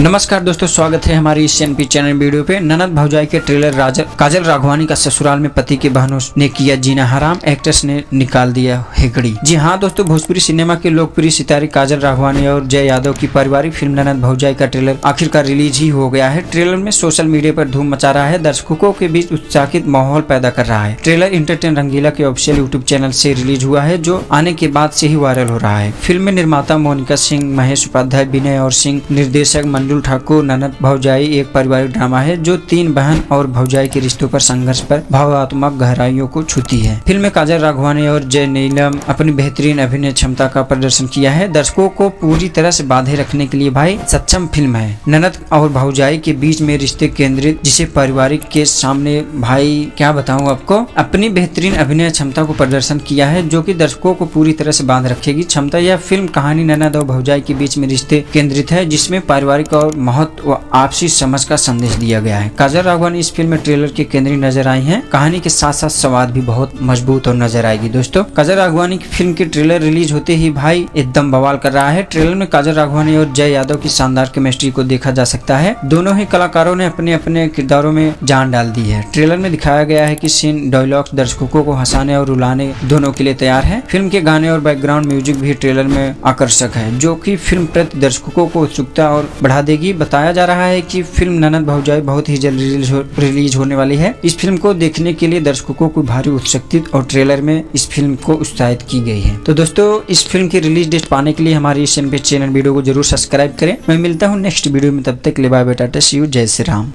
नमस्कार दोस्तों, स्वागत है हमारी इस एनपी चैनल वीडियो पे। ननद भौजाई के ट्रेलर काजल राघवानी का ससुराल में पति की बहनों ने किया जीना हराम, एक्ट्रेस ने निकाल दिया हेकड़ी। जी हाँ दोस्तों, भोजपुरी सिनेमा के लोकप्रिय सितारे काजल राघवानी और जय यादव की पारिवारिक फिल्म ननद भौजाई का ट्रेलर आखिरकार रिलीज ही हो गया है। ट्रेलर में सोशल मीडिया पर धूम मचा रहा है, दर्शकों के बीच उत्साहित माहौल पैदा कर रहा है। ट्रेलर इंटरटेन रंगीला के ऑफिशियल यूट्यूब चैनल से रिलीज हुआ है, जो आने के बाद से ही वायरल हो रहा है। फिल्म में निर्माता मोनिका सिंह, महेश उपाध्याय, विनय और सिंह, निर्देशक मंजुल ठाकुर। ननद भौजाई एक पारिवारिक ड्रामा है जो तीन बहन और भौजाई के रिश्तों पर संघर्ष पर भावात्मक गहराइयों को छूती है। फिल्म में काजल राघवानी और जय नीलम अपनी बेहतरीन अभिनय क्षमता का प्रदर्शन किया है। दर्शकों को पूरी तरह से बांधे रखने के लिए भाई सक्षम फिल्म है। ननद और भौजाई के बीच में रिश्ते केंद्रित, जिसे पारिवारिक के सामने भाई क्या बताऊं आपको, अपनी बेहतरीन अभिनय क्षमता को प्रदर्शन किया है, जो कि दर्शकों को पूरी तरह से बांध रखेगी क्षमता। यह फिल्म कहानी ननद और भौजाई के बीच में रिश्ते केंद्रित है, जिसमें पारिवारिक और महत्व व आपसी समझ का संदेश दिया गया है। काजल राघवानी इस फिल्म में ट्रेलर के केंद्रीय नजर आई हैं। कहानी के साथ साथ संवाद भी बहुत मजबूत और नजर आएगी। दोस्तों, काजल राघवानी की फिल्म के ट्रेलर रिलीज होते ही भाई एकदम बवाल कर रहा है। ट्रेलर में काजल राघवानी और जय यादव की शानदार केमिस्ट्री को देखा जा सकता है। दोनों ही कलाकारों ने अपने अपने किरदारों में जान डाल दी है। ट्रेलर में दिखाया गया है कि सीन डायलॉग्स दर्शकों को हंसाने और रुलाने दोनों के लिए तैयार है। फिल्म के गाने और बैकग्राउंड म्यूजिक भी ट्रेलर में आकर्षक है, जो कि फिल्म प्रति दर्शकों को उत्सुकता और बढ़ा देगी। बताया जा रहा है कि फिल्म ननद भौजाई बहुत ही जल्द रिलीज होने वाली है। इस फिल्म को देखने के लिए दर्शकों को भारी उत्सुकता और ट्रेलर में इस फिल्म को उत्साहित की गई है। तो दोस्तों, इस फिल्म की रिलीज डेट पाने के लिए हमारी इस चैनल वीडियो को जरूर सब्सक्राइब करें। मैं मिलता हूँ नेक्स्ट वीडियो में, तब तक के लिए bye bye, tata, see you, जय श्री राम।